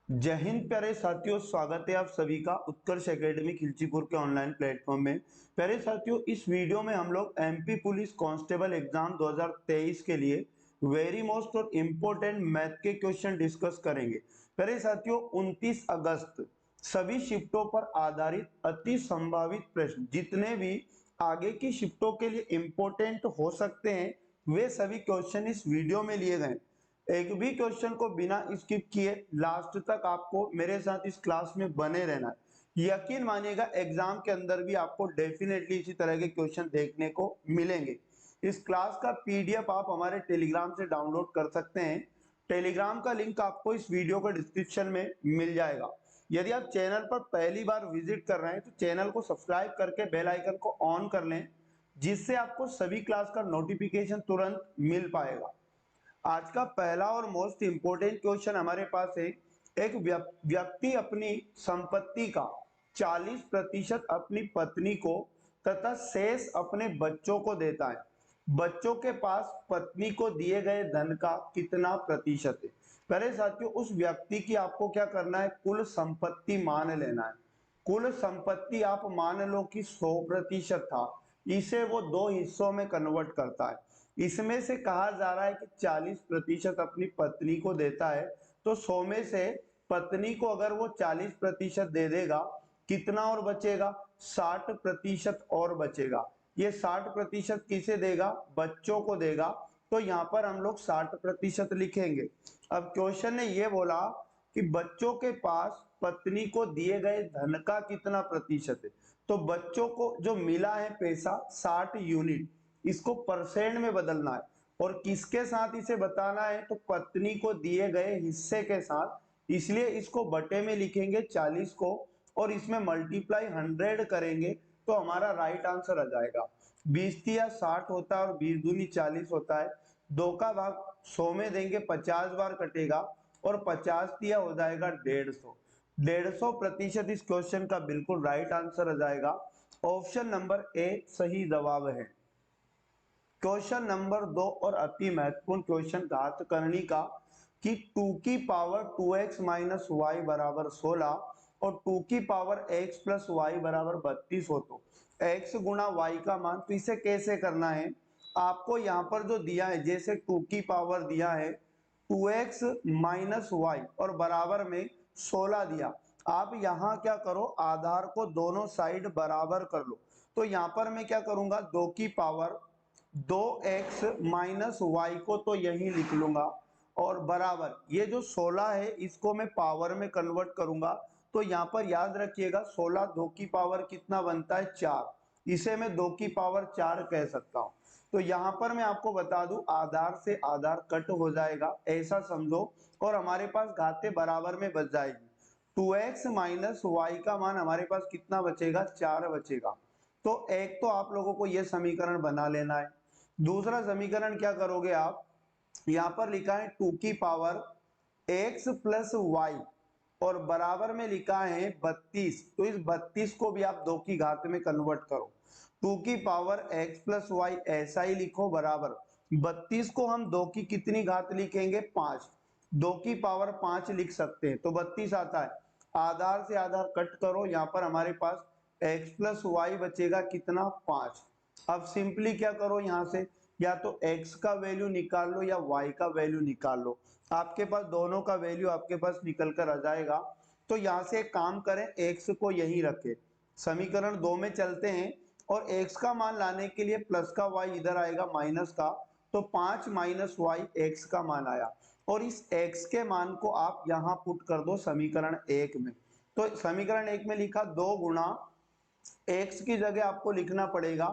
जय हिंद प्यारे साथियों, स्वागत है आप सभी का उत्कर्ष एकेडमी खिलचीपुर के ऑनलाइन प्लेटफॉर्म में। प्यारे साथियों, इस वीडियो में हम लोग एमपी पुलिस कांस्टेबल एग्जाम 2023 के लिए वेरी मोस्ट और इम्पोर्टेंट मैथ के क्वेश्चन डिस्कस करेंगे। प्यारे साथियों, 29 अगस्त सभी शिफ्टों पर आधारित अति संभावित प्रश्न जितने भी आगे की शिफ्टों के लिए इम्पोर्टेंट हो सकते हैं वे सभी क्वेश्चन इस वीडियो में लिए गए। एक भी क्वेश्चन को बिना स्किप किए लास्ट तक आपको मेरे साथ इस क्लास में बने रहना है। यकीन मानिएगा, एग्जाम के अंदर भी आपको डेफिनेटली इसी तरह के क्वेश्चन देखने को मिलेंगे। इस क्लास का पीडीएफ आप हमारे टेलीग्राम से डाउनलोड कर सकते हैं। टेलीग्राम का लिंक आपको इस वीडियो के डिस्क्रिप्शन में मिल जाएगा। यदि आप चैनल पर पहली बार विजिट कर रहे हैं तो चैनल को सब्सक्राइब करके बेल आइकन को ऑन कर लें, जिससे आपको सभी क्लास का नोटिफिकेशन तुरंत मिल पाएगा। आज का पहला और मोस्ट इंपोर्टेंट क्वेश्चन हमारे पास है। एक व्यक्ति अपनी संपत्ति का 40% अपनी पत्नी को तथा शेष अपने बच्चों को देता है। बच्चों के पास पत्नी को दिए गए धन का कितना प्रतिशत है? पहले साथियों, उस व्यक्ति की आपको क्या करना है, कुल संपत्ति मान लेना है। कुल संपत्ति आप मान लो कि 100% था, इसे वो दो हिस्सों में कन्वर्ट करता है। इसमें से कहा जा रहा है कि 40% अपनी पत्नी को देता है, तो 100 में से पत्नी को अगर वो 40% दे देगा, कितना और बचेगा? 60% और बचेगा। ये 60% किसे देगा? बच्चों को देगा। तो यहाँ पर हम लोग 60% लिखेंगे। अब क्वेश्चन ने ये बोला कि बच्चों के पास पत्नी को दिए गए धन का कितना प्रतिशत है। तो बच्चों को जो मिला है पैसा 60 यूनिट, इसको परसेंट में बदलना है और किसके साथ इसे बताना है, तो पत्नी को दिए गए हिस्से के साथ। इसलिए इसको बटे में लिखेंगे 40 को और इसमें मल्टीप्लाई 100 करेंगे तो हमारा राइट आंसर आ जाएगा। 20 या 60 होता है और 20 दूनी 40 होता है। 2 का भाग 100 में देंगे, 50 बार कटेगा और 50 दिया हो जाएगा 150। 150% इस क्वेश्चन का बिल्कुल राइट आंसर आ जाएगा। ऑप्शन नंबर ए सही जवाब है। क्वेश्चन नंबर 2 और अति महत्वपूर्ण क्वेश्चन घातकर्णी का कि 2 की पावर 2x माइनस वाई बराबर 16 और 2 की पावर x प्लस वाई बराबर 32 हो तो x गुणा y का मान। तो इसे कैसे करना है, आपको यहाँ पर जो दिया है, जैसे 2 की पावर दिया है 2x माइनस वाई और बराबर में 16 दिया। आप यहाँ क्या करो, आधार को दोनों साइड बराबर कर लो। तो यहाँ पर मैं क्या करूंगा, 2 की पावर 2x माइनस वाई को तो यही लिख लूंगा और बराबर ये जो 16 है इसको मैं पावर में कन्वर्ट करूंगा। तो यहाँ पर याद रखिएगा 16 2 की पावर कितना बनता है, 4। इसे मैं 2 की पावर 4 कह सकता हूँ। तो यहाँ पर मैं आपको बता दूं, आधार से आधार कट हो जाएगा, ऐसा समझो, और हमारे पास घाते बराबर में बच जाएगी। 2x माइनस वाई का मान हमारे पास कितना बचेगा, 4 बचेगा। तो एक तो आप लोगों को यह समीकरण बना लेना है। दूसरा समीकरण क्या करोगे आप, यहां पर लिखा है 2 की पावर x प्लस वाई और बराबर में लिखा है 32। तो इस 32 को भी आप 2 की घात में कन्वर्ट करो। 2 की पावर x प्लस वाई ऐसा ही लिखो बराबर 32 को हम 2 की कितनी घात लिखेंगे, 5। 2 की पावर 5 लिख सकते हैं तो 32 आता है। आधार से आधार कट करो, यहां पर हमारे पास x प्लस वाई बचेगा कितना, 5। अब सिंपली क्या करो, यहां से या तो x का वैल्यू निकाल लो या y का वैल्यू निकाल लो। आपके पास दोनों का वैल्यू आपके पास निकल कर आ जाएगा। तो यहां से एक काम करें, x को यहीं रखें, समीकरण 2 में चलते हैं और x का मान लाने के लिए प्लस का y इधर आएगा माइनस का। तो 5 माइनस वाई x का मान आया और इस x के मान को आप यहां पुट कर दो समीकरण 1 में। तो समीकरण 1 में लिखा 2 गुणा x की जगह आपको लिखना पड़ेगा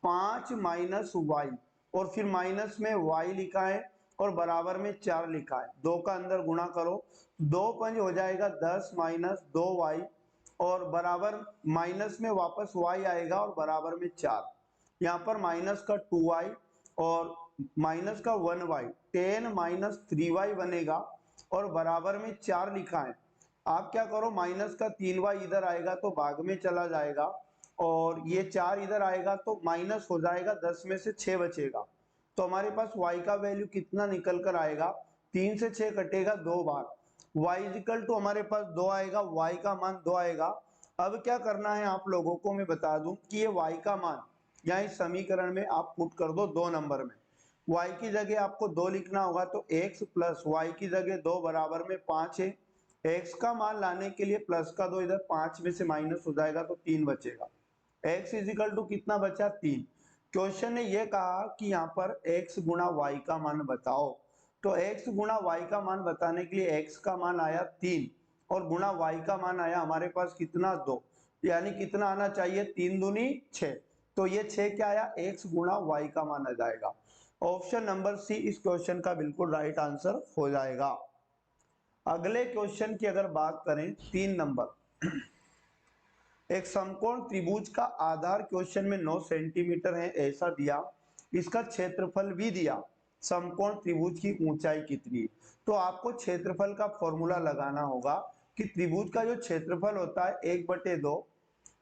5 माइनस वाई और फिर माइनस में y लिखा है और बराबर में 4 लिखा है। 2 का अंदर गुणा करो, 2 पंज हो जाएगा 10 माइनस 2y और बराबर माइनस में वापस y आएगा और बराबर में 4। यहाँ पर माइनस का 2y और माइनस का 1y 10 माइनस 3y बनेगा और बराबर में 4 लिखा है। आप क्या करो, माइनस का 3y इधर आएगा तो भाग में चला जाएगा और ये 4 इधर आएगा तो माइनस हो जाएगा, 10 में से 6 बचेगा। तो हमारे पास y का वैल्यू कितना निकल कर आएगा, 3 से 6 कटेगा 2 बार, y इजिकल टू हमारे पास 2 आएगा, y का मान 2 आएगा। अब क्या करना है आप लोगों को मैं बता दूं कि ये y का मान यहाँ इस समीकरण में आप पुट कर दो 2 नंबर में। y की जगह आपको 2 लिखना होगा, तो x प्लस y की जगह 2 बराबर में 5 है। x का मान लाने के लिए प्लस का 2 इधर 5 में से माइनस हो जाएगा तो 3 बचेगा। x इजिकल टू कितना बचा 3। क्वेश्चन ने ये कहा कि यहाँ पर x गुना y का मान बताओ, तो x गुना y का मान बताने के लिए x का मान आया 3 और गुना y का मान आया हमारे पास कितना 2, यानी कितना आना चाहिए 3 दूनी 6, तो ये 6 क्या आया x गुना y का मान आ जाएगा। ऑप्शन नंबर सी इस क्वेश्चन का बिल्कुल राइट आंसर हो जाएगा। अगले क्वेश्चन की अगर बात करें 3 नंबर, एक समकोण त्रिभुज का आधार क्वेश्चन में 9 सेंटीमीटर है ऐसा दिया, इसका क्षेत्रफल भी दिया, समकोण त्रिभुज की ऊंचाई कितनी है। तो आपको क्षेत्रफल का फॉर्मूला लगाना होगा कि त्रिभुज का जो क्षेत्रफल होता है 1/2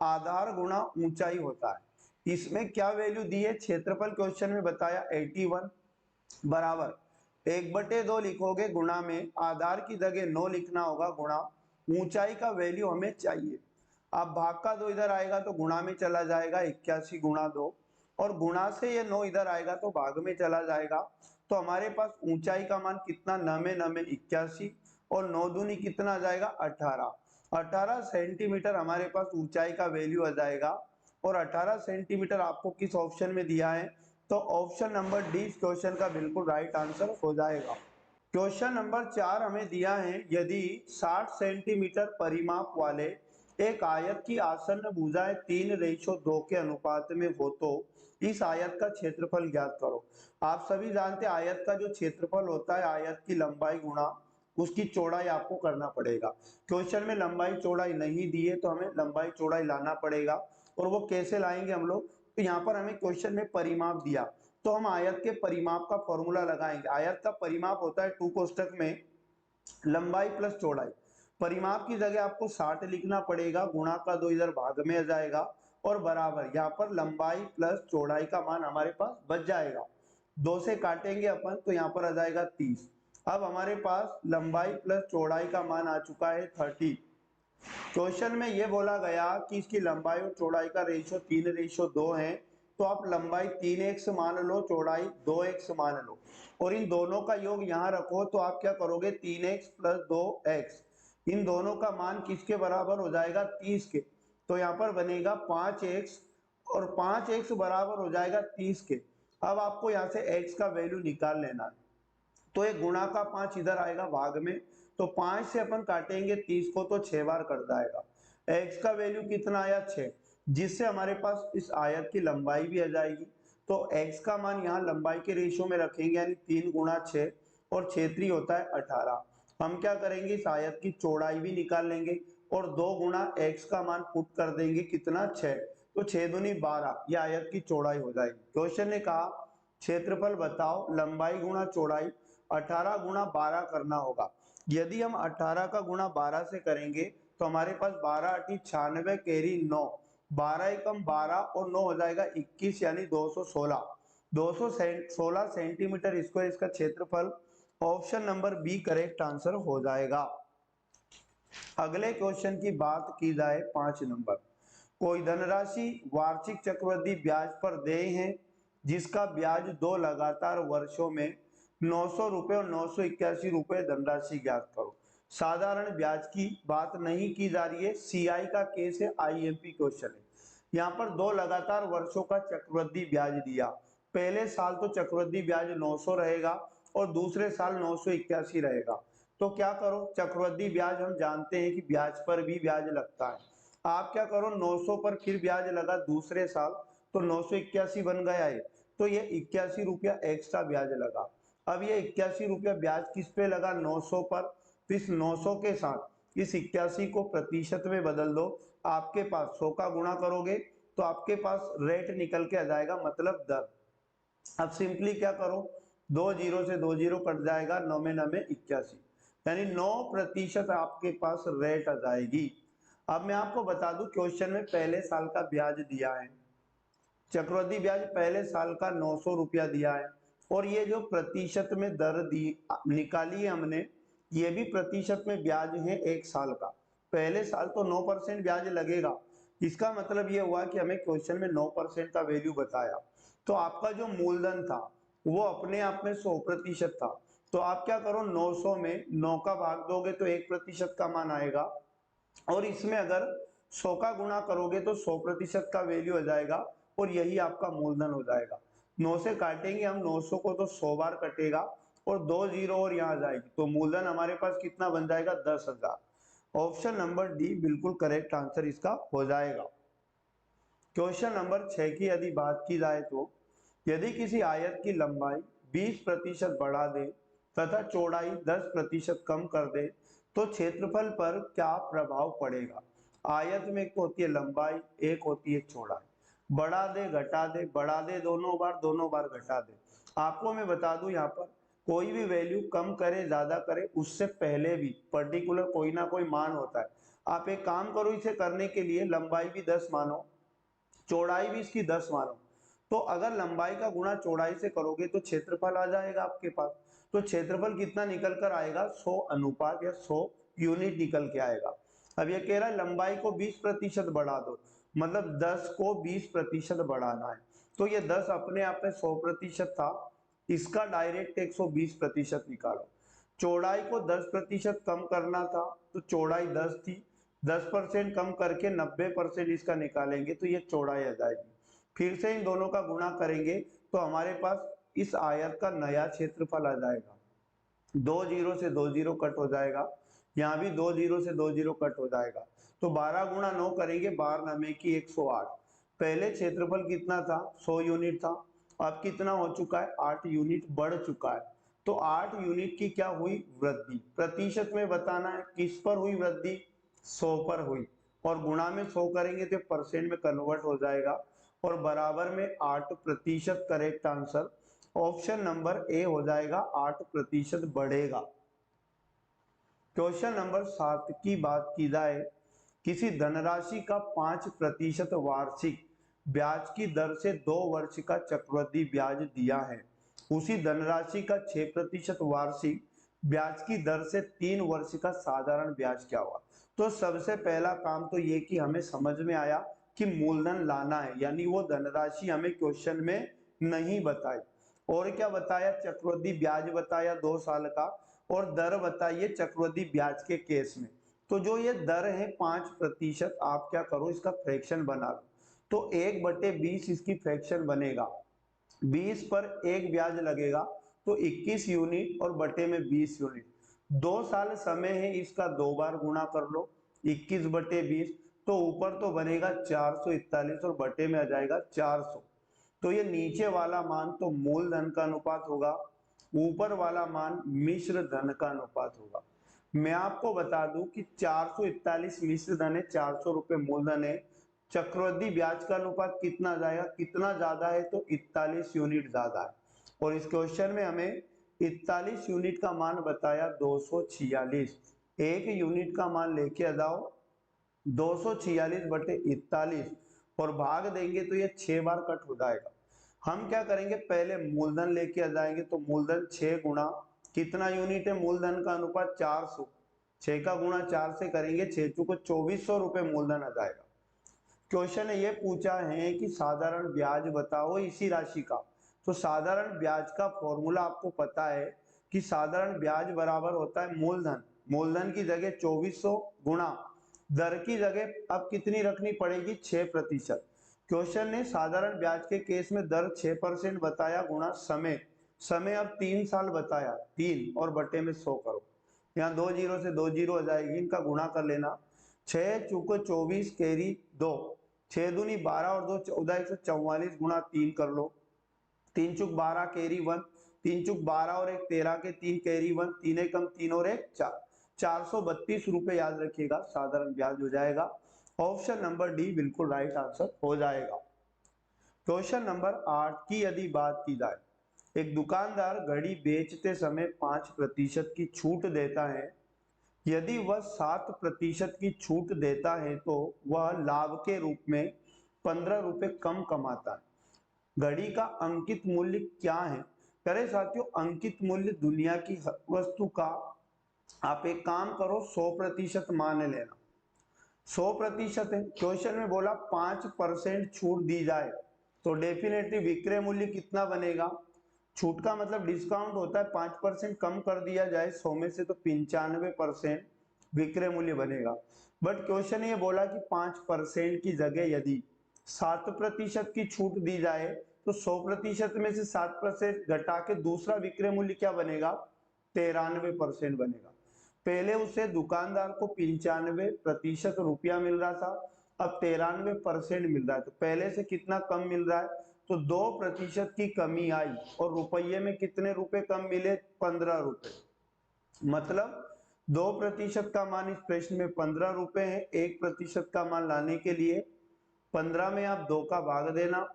आधार गुणा ऊंचाई होता है। इसमें क्या वैल्यू दी है, क्षेत्रफल क्वेश्चन में बताया 81 बराबर 1/2 लिखोगे, गुणा में आधार की जगह 9 लिखना होगा, गुणा ऊंचाई का वैल्यू हमें चाहिए। अब भाग का 2 इधर आएगा तो गुणा में चला जाएगा 81 गुणा 2, और गुणा से ये 9 इधर आएगा तो भाग में चला जाएगा। तो हमारे पास ऊंचाई का मान कितना 9 में 9 में 81 और 9 दूनी कितना आ जाएगा 18 सेंटीमीटर हमारे पास ऊंचाई का वैल्यू आ जाएगा। और 18 सेंटीमीटर आपको किस ऑप्शन में दिया है, तो ऑप्शन नंबर डी इस क्वेश्चन का बिल्कुल राइट आंसर हो जाएगा। क्वेश्चन नंबर 4 हमें दिया है, यदि 60 सेंटीमीटर परिमाप वाले एक आयत की आसन्न भुजाएं 3:2 के अनुपात में हो तो इस आयत का क्षेत्रफल ज्ञात करो। आप सभी जानते हैं आयत का जो क्षेत्रफल होता है आयत की लंबाई गुणा उसकी चौड़ाई आपको करना पड़ेगा। क्वेश्चन में लंबाई चौड़ाई नहीं दी है तो हमें लंबाई चौड़ाई लाना पड़ेगा, और वो कैसे लाएंगे हम लोग, तो यहाँ पर हमें क्वेश्चन में परिमाप दिया तो हम आयत के परिमाप का फॉर्मूला लगाएंगे। आयत का परिमाप होता है 2 कोष्टक में लंबाई प्लस चौड़ाई, परिमाप की जगह आपको 60 लिखना पड़ेगा, गुणा का 2 इधर भाग में आ जाएगा और बराबर यहाँ पर लंबाई प्लस चौड़ाई का मान हमारे पास बच जाएगा। 2 से काटेंगे अपन तो यहाँ पर आ जाएगा 30। अब हमारे पास लंबाई प्लस चौड़ाई का मान आ चुका है 30। क्वेश्चन में ये बोला गया कि इसकी लंबाई और चौड़ाई का रेशियो 3:2 है, तो आप लंबाई 3x मान लो, चौड़ाई 2x मान लो, और इन दोनों का योग यहाँ रखो तो आप क्या करोगे 3x प्लस 2x, इन दोनों का मान किसके बराबर हो जाएगा 30 के, तो यहाँ पर बनेगा 5x और 5x बराबर हो जाएगा 30 के। अब आपको यहाँ से x का वैल्यू निकाल लेना है, तो एक गुणा का 5 इधर आएगा भाग में, तो 5 से अपन काटेंगे 30 को तो 6 बार कट जाएगा। x का वैल्यू कितना आया 6, जिससे हमारे पास इस आयत की लंबाई भी आ जाएगी। तो x का मान यहाँ लंबाई के रेशियो में रखेंगे, यानी 3 गुणा 6 और 6 होता है 18। हम क्या करेंगे इस आयत की चौड़ाई भी निकाल लेंगे और 2 गुणा x का मान पुट कर देंगे कितना 6, तो 6 दूनी 12, यह आयत की चौड़ाई हो जाएगी। क्वेश्चन ने कहा क्षेत्रफल बताओ, लंबाई गुणा चौड़ाई 18 गुणा 12 करना होगा। यदि हम 18 का गुणा 12 से करेंगे तो हमारे पास 12 × 96 कैरी 9, 12 एकम 12 और 9 हो जाएगा 21, यानी 216 सेंटीमीटर स्क्वायर इसका क्षेत्रफल। Option number B correct answer हो जाएगा। अगले क्वेश्चन की बात की जाए 5 नंबर, कोई धनराशि वार्षिक चक्रवृद्धि ब्याज पर देय है जिसका ब्याज 2 लगातार वर्षों में 900 रुपए और 981 रुपए धनराशि ज्ञात करो। साधारण ब्याज की बात नहीं की जा रही है, सीआई का केस है, आईएमपी क्वेश्चन है। यहाँ पर 2 लगातार वर्षों का चक्रवृद्धि ब्याज दिया, पहले साल तो चक्रवृद्धि ब्याज 900 रहेगा और दूसरे साल 981 रहेगा। तो क्या करो, चक्रवृद्धि ब्याज हम जानते हैं कि ब्याज पर भी ब्याज लगता है। आप क्या करो 900 पर फिर ब्याज लगा दूसरे साल तो 981 बन गया है, तो ये 81 रुपया एक्स्ट्रा ब्याज लगा। अब ये 81 रुपया ब्याज किस पे लगा 900 पर, तो इस 900 के साथ इस 81 को प्रतिशत में बदल दो, आपके पास 100 का गुणा करोगे तो आपके पास रेट निकल के आ जाएगा, मतलब दर। अब सिंपली क्या करो 2 जीरो से 2 जीरो कट जाएगा, 9 में 9 में 81, यानी 9% आपके पास रेट आ जाएगी। अब मैं आपको बता दूं क्वेश्चन में पहले साल का ब्याज दिया है, चक्रवृद्धि ब्याज पहले साल का 900 रुपया दिया है, और ये जो प्रतिशत में दर दी निकाली है हमने ये भी प्रतिशत में ब्याज है 1 साल का। पहले साल तो 9% ब्याज लगेगा। इसका मतलब ये हुआ कि हमें क्वेश्चन में 9% का वैल्यू बताया, तो आपका जो मूलधन था वो अपने आप में 100% था। तो आप क्या करो, 900 में 9 का भाग दोगे तो 1% का मान आएगा, और इसमें अगर 100 का गुणा करोगे तो 100% का वैल्यू हो जाएगा, और यही आपका मूलधन हो जाएगा। 9 से काटेंगे हम 900 को तो 100 बार कटेगा, और 2 जीरो और यहाँ जाएगी, तो मूलधन हमारे पास कितना बन जाएगा, 10,000। ऑप्शन नंबर डी बिल्कुल करेक्ट आंसर इसका हो जाएगा। क्वेश्चन नंबर 6 की यदि बात की जाए तो, यदि किसी आयत की लंबाई 20% बढ़ा दे तथा चौड़ाई 10% कम कर दे तो क्षेत्रफल पर क्या प्रभाव पड़ेगा। आयत में एक होती है लंबाई, एक होती है चौड़ाई। बढ़ा दे घटा दे, बढ़ा दे दोनों बार घटा दे। आपको मैं बता दूं, यहाँ पर कोई भी वैल्यू कम करे ज्यादा करे, उससे पहले भी पर्टिकुलर कोई ना कोई मान होता है। आप एक काम करो, इसे करने के लिए लंबाई भी 10 मानो, चौड़ाई भी इसकी 10 मानो, तो अगर लंबाई का गुणा चौड़ाई से करोगे तो क्षेत्रफल आ जाएगा आपके पास। तो क्षेत्रफल कितना निकल कर आएगा, 100 अनुपात या 100 यूनिट निकल के आएगा। अब ये कह रहा है लंबाई को 20% बढ़ा दो, मतलब 10 को 20% बढ़ाना है, तो ये 10 अपने आप में 100% था, इसका डायरेक्ट 120% निकालो। चौड़ाई को 10% कम करना था, तो चौड़ाई 10 थी, 10% कम करके 90% इसका निकालेंगे तो ये चौड़ाई आ जाएगी। फिर से इन दोनों का गुणा करेंगे तो हमारे पास इस आयत का नया क्षेत्रफल आ जाएगा। 2 जीरो से 2 जीरो कट हो जाएगा, यहाँ भी 2 जीरो से 2 जीरो कट हो जाएगा, तो 12 गुणा 9 करेंगे, 12 नवे की 108। पहले क्षेत्रफल कितना था, 100 यूनिट था, अब कितना हो चुका है, 8 यूनिट बढ़ चुका है। तो 8 यूनिट की क्या हुई, वृद्धि। प्रतिशत में बताना है किस पर हुई वृद्धि, 100 पर हुई, और गुणा में 100 करेंगे तो परसेंट में कन्वर्ट हो जाएगा, और बराबर में 8% correct answer. Option number A हो जाएगा, 8% बढ़ेगा। क्वेश्चन नंबर 7 की बात की जाए, किसी धनराशि का 5% वार्षिक ब्याज की दर से 2 वर्ष का चक्रवृद्धि ब्याज दिया है, उसी धनराशि का 6% वार्षिक ब्याज की दर से 3 वर्ष का साधारण ब्याज क्या हुआ। तो सबसे पहला काम तो ये कि हमें समझ में आया कि मूलधन लाना है, यानी वो धनराशि हमें क्वेश्चन में नहीं बताई। और क्या बताया, चक्रवृद्धि ब्याज बताया 2 साल का, और दर बताइए चक्रवृद्धि ब्याज के केस में। तो जो ये दर है 5%, आप क्या करो, इसका फ्रैक्शन बना लो, तो 1/20 इसकी फ्रैक्शन बनेगा। 20 पर एक ब्याज लगेगा तो 21 यूनिट, और बटे में 20 यूनिट। 2 साल समय है, इसका 2 बार गुणा कर लो, 21/20, तो ऊपर तो बनेगा 441 और बटे में आ जाएगा 400। तो ये नीचे वाला मान तो मूलधन का अनुपात होगा, ऊपर वाला मान मिश्र धन का अनुपात होगा। मैं आपको बता दूं कि 441 मिश्र धन है, 400 रुपए मूलधन है, चक्रवृद्धि ब्याज का अनुपात कितना जाएगा, कितना ज्यादा है, तो 41 यूनिट ज्यादा है, और इस क्वेश्चन में हमें 41 यूनिट का मान बताया 246। एक यूनिट का मान लेके आ जाओ, 246/41, और भाग देंगे तो ये 6 बार कट हो जाएगा। हम क्या करेंगे, पहले मूलधन लेके आ जाएंगे, तो मूलधन 6 गुणा कितना यूनिट है, मूलधन का अनुपात 400, 6 का गुणा 4 से करेंगे, 6 चौको 2400 रुपए मूलधन आ जाएगा। क्वेश्चन ये पूछा है कि साधारण ब्याज बताओ इसी राशि का। तो साधारण ब्याज का फॉर्मूला आपको पता है कि साधारण ब्याज बराबर होता है मूलधन, मूलधन की जगह 2400 गुणा दर की जगह अब कितनी रखनी पड़ेगी, 6%। क्वेश्चन ने साधारण ब्याज के केस में दर 6% बताया, गुणा समय, समय अब 3 साल बताया, 3 और बटे में 100 करो, यहाँ 2 जीरो से 2 जीरो हो जाएगी, इनका गुणा कर लेना, 6 चौको 24 कैरी 2, 6 दूनी 12 और 2 14, 144 गुणा 3 कर लो, 3 चुक 12 कैरी 1, 3 चुक 12 और 1 13 के 3 कैरी 1, 3 एकम 3 और 1 4, 432 रुपए याद रखिएगा साधारण ब्याज हो जाएगा। ऑप्शन नंबर डी बिल्कुल राइट आंसर हो जाएगा। क्वेश्चन नंबर 8 की यदि बात की जाए, एक दुकानदार घड़ी बेचते समय 5% की छूट देता है, यदि वह 7% की छूट देता है तो वह लाभ के रूप में 15 रुपए कम कमाता है। घड़ी का अंकित मूल्य क्या है। प्यारे साथियों, अंकित मूल्य दुनिया की वस्तु का आप एक काम करो, 100% मान लेना, 100% है। क्वेश्चन में बोला 5% छूट दी जाए तो डेफिनेटली विक्रय मूल्य कितना बनेगा। छूट का मतलब डिस्काउंट होता है, 5% कम कर दिया जाए 100 में से तो 95% विक्रय मूल्य बनेगा। बट क्वेश्चन ये बोला कि 5% की जगह यदि 7% की छूट दी जाए तो 100% में से 7% घटा के दूसरा विक्रय मूल्य क्या बनेगा, 93% बनेगा। पहले उसे दुकानदार को 95% रुपया मिल रहा था, अब 93% मिल रहा है, तो पहले से कितना कम मिल रहा है, तो 2% की कमी आई और रुपये में कितने रुपए कम मिले, 15 रुपए। मतलब 2% का मान इस प्रश्न में 15 रुपए है। 1% का मान लाने के लिए 15 में आप 2 का भाग देना।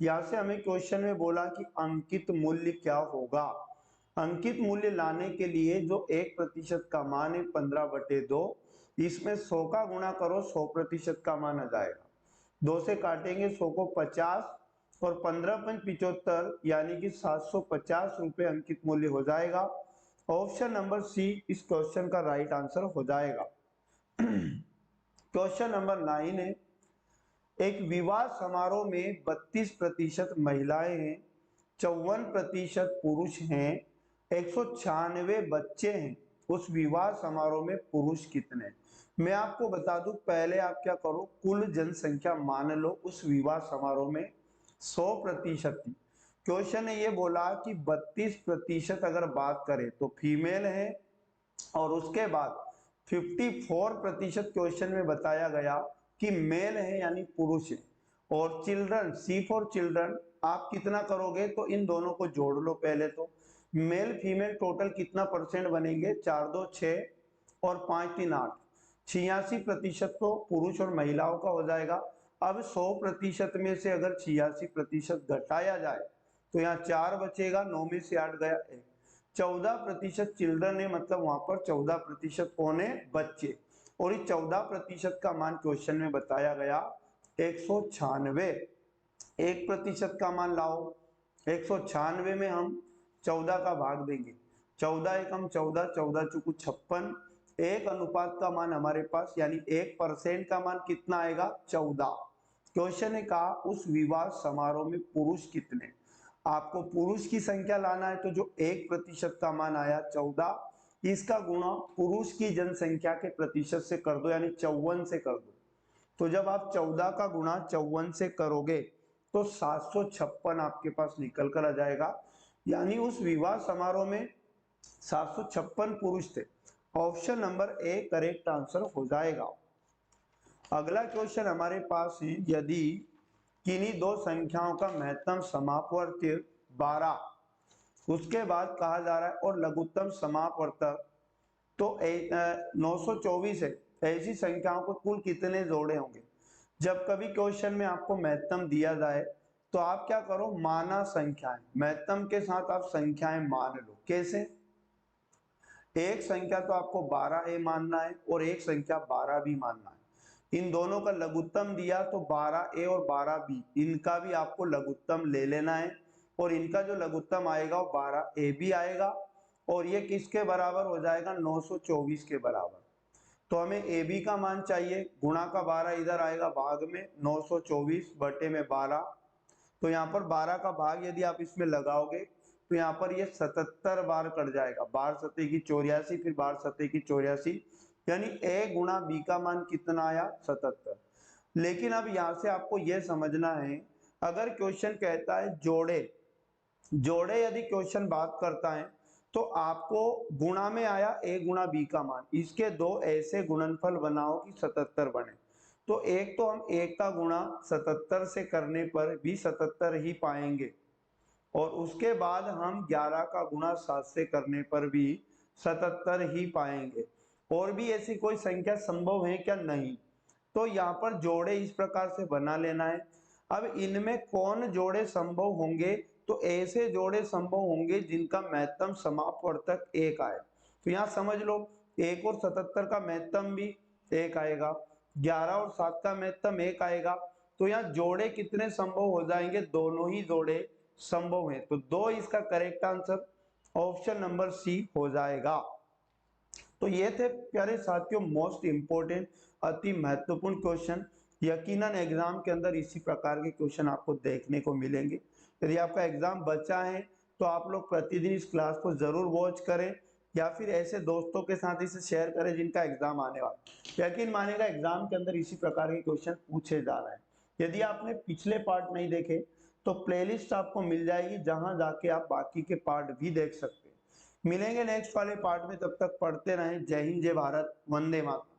यहां से हमें क्वेश्चन में बोला कि अंकित मूल्य क्या होगा। अंकित मूल्य लाने के लिए जो 1% का मान है 15/2, इसमें 100 का गुणा करो, 100% का मान आ जाएगा। 2 से काटेंगे 100 को 50 और 15×5 = 75 यानी कि 750 रुपए अंकित मूल्य हो जाएगा। ऑप्शन नंबर सी इस क्वेश्चन का राइट आंसर हो जाएगा। क्वेश्चन नंबर 9 है, एक विवाह समारोह में 32% महिलाएं हैं, 54% पुरुष हैं, 196 बच्चे हैं, उस विवाह समारोह में पुरुष कितने। मैं आपको बता दूं, पहले आप क्या करो, कुल जनसंख्या मान लो उस विवाह समारोह में 100% थी। क्वेश्चन ने ये बोला कि 32% अगर बात करें तो फीमेल है, और उसके बाद 54% क्वेश्चन में बताया गया कि मेल है यानी पुरुष है। और चिल्ड्रन, सी फॉर चिल्ड्रन, आप कितना करोगे तो इन दोनों को जोड़ लो पहले तो। मेल फीमेल टोटल कितना परसेंट बनेंगे, 4 2 6 और 5 3 8, 86% तो पुरुष और महिलाओं का हो जाएगा। अब 100% में से अगर 86% घटाया जाए तो यहाँ 4 बचेगा, 9 में से 8 गया 1, 14% चिल्ड्रन है, मतलब वहां पर 14% कौन है, बच्चे। और इस 14% का मान क्वेश्चन में बताया गया 196। 1% का मान लाओ, 196 में हम 14 का भाग देंगे, 14 एकम 14, 14 चुकू 56, 1 का मान हमारे पास यानी 1% का मान कितना आएगा, 14। क्वेश्चन ने कहा उस विवाह समारोह में पुरुष कितने। आपको पुरुष की संख्या लाना है तो जो 1% का मान आया 14, इसका गुणा पुरुष की जनसंख्या के प्रतिशत से कर दो यानी 54 से कर दो। तो जब आप 14 का गुणा 54 से करोगे तो 756 आपके पास निकल कर आ जाएगा, यानी उस विवाह समारोह में 756 पुरुष थे। Option number A correct answer हो जाएगा। अगला क्वेश्चन हमारे पास है, यदि किन्हीं दो संख्याओं का महत्तम समापवर्ती 12, उसके बाद कहा जा रहा है और लघुत्तम समापवर्तक तो 924 है, ऐसी संख्याओं को कुल कितने जोड़े होंगे। जब कभी क्वेश्चन में आपको महत्तम दिया जाए तो आप क्या करो, माना संख्याएं, महत्तम के साथ आप संख्याएं मान लो। कैसे, एक संख्या तो आपको 12a मानना है और एक संख्या 12 भी मानना है। इन दोनों का लघुत्तम दिया तो 12a और 12b, इनका भी आपको लघुत्तम ले लेना है और इनका जो लघुत्तम आएगा वो 12a भी आएगा और ये किसके बराबर हो जाएगा, 924 के बराबर। तो हमें ab का मान चाहिए, गुणा का 12 इधर आएगा भाग में, 924 बटे में 12, तो यहाँ पर 12 का भाग यदि आप इसमें लगाओगे तो यहाँ पर ये 77 बार कट जाएगा, 12 सत्ते की 84, फिर 12 सत्ते की 84, यानी a गुणा b का मान कितना आया, 77। लेकिन अब यहाँ से आपको यह समझना है, अगर क्वेश्चन कहता है जोड़े, जोड़े यदि क्वेश्चन बात करता है तो आपको गुणा में आया a गुणा b का मान, इसके दो ऐसे गुणनफल बनाओ कि 77 बने। तो एक तो हम 1 का गुणा 77 से करने पर भी 77 ही पाएंगे और उसके बाद हम 11 का गुणा 7 से करने पर भी 77 ही पाएंगे। और भी ऐसी कोई संख्या संभव है क्या, नहीं। तो यहाँ पर जोड़े इस प्रकार से बना लेना है। अब इनमें कौन जोड़े संभव होंगे, तो ऐसे जोड़े संभव होंगे जिनका महत्तम समापवर्तक 1 आए। तो यहाँ समझ लो 1 और 77 का महत्तम भी 1 आएगा, 11 और 7 का महत्तम 1 आएगा। तो यहाँ जोड़े कितने संभव हो जाएंगे, दोनों ही जोड़े संभव है। तो 2 इसका correct answer option number C हो जाएगा। तो ये थे प्यारे साथियों मोस्ट इंपोर्टेंट, अति महत्वपूर्ण क्वेश्चन। यकीनन एग्जाम के अंदर इसी प्रकार के क्वेश्चन आपको देखने को मिलेंगे। यदि आपका एग्जाम बचा है तो आप लोग प्रतिदिन इस क्लास को जरूर वॉच करें, या फिर ऐसे दोस्तों के साथ इसे शेयर करें जिनका एग्जाम आने वाला। यकीन मानेगा एग्जाम के अंदर इसी प्रकार के क्वेश्चन पूछे जा रहे हैं। यदि आपने पिछले पार्ट नहीं देखे तो प्लेलिस्ट आपको मिल जाएगी, जहां जाके आप बाकी के पार्ट भी देख सकते हैं। मिलेंगे नेक्स्ट वाले पार्ट में, तब तक पढ़ते रहें। जय हिंद, जय भारत, वंदे मातरम।